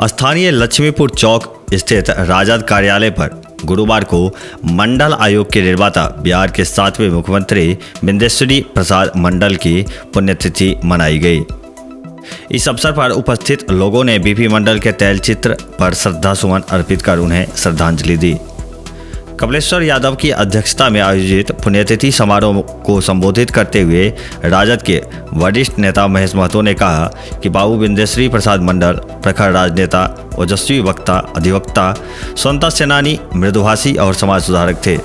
स्थानीय लक्ष्मीपुर चौक स्थित राजद कार्यालय पर गुरुवार को मंडल आयोग के निर्माता बिहार के 7वें मुख्यमंत्री बिंदेश्वरी प्रसाद मंडल की पुण्यतिथि मनाई गई। इस अवसर पर उपस्थित लोगों ने बीपी मंडल के तैलचित्र पर श्रद्धासुमन अर्पित कर उन्हें श्रद्धांजलि दी। कमलेश्वर यादव की अध्यक्षता में आयोजित पुण्यतिथि समारोह को संबोधित करते हुए राजद के वरिष्ठ नेता महेश महतो ने कहा कि बाबू बिंदेश्वरी प्रसाद मंडल प्रखर राजनेता, ओजस्वी वक्ता, अधिवक्ता, स्वतंत्रता सेनानी, मृदुभाषी और समाज सुधारक थे।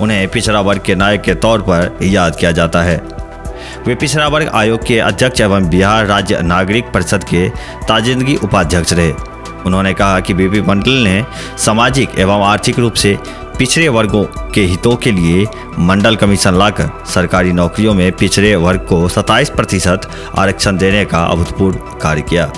उन्हें पिछड़ा वर्ग के नायक के तौर पर याद किया जाता है। वे पिछड़ा वर्ग आयोग के अध्यक्ष एवं बिहार राज्य नागरिक परिषद के ताजिंदगी उपाध्यक्ष रहे। उन्होंने कहा कि बीपी मंडल ने सामाजिक एवं आर्थिक रूप से पिछड़े वर्गों के हितों के लिए मंडल कमीशन लाकर सरकारी नौकरियों में पिछड़े वर्ग को 27% आरक्षण देने का अभूतपूर्व कार्य किया।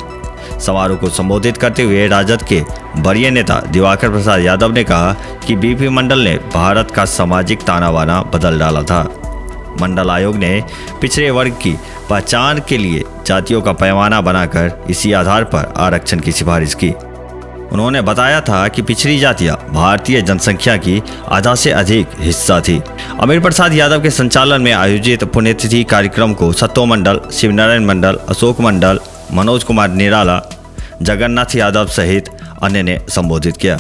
समारोह को संबोधित करते हुए राजद के वरीय नेता दिवाकर प्रसाद यादव ने कहा कि बीपी मंडल ने भारत का सामाजिक ताना बाना बदल डाला था। मंडल आयोग ने पिछड़े वर्ग की पहचान के लिए जातियों का पैमाना बनाकर इसी आधार पर आरक्षण की सिफारिश की। उन्होंने बताया था कि पिछड़ी जातियां भारतीय जनसंख्या की आधा से अधिक हिस्सा थी। अमीर प्रसाद यादव के संचालन में आयोजित पुण्यतिथि कार्यक्रम को सत्तो मंडल, शिवनारायण मंडल, अशोक मंडल, मनोज कुमार निराला, जगन्नाथ यादव सहित अन्य ने संबोधित किया।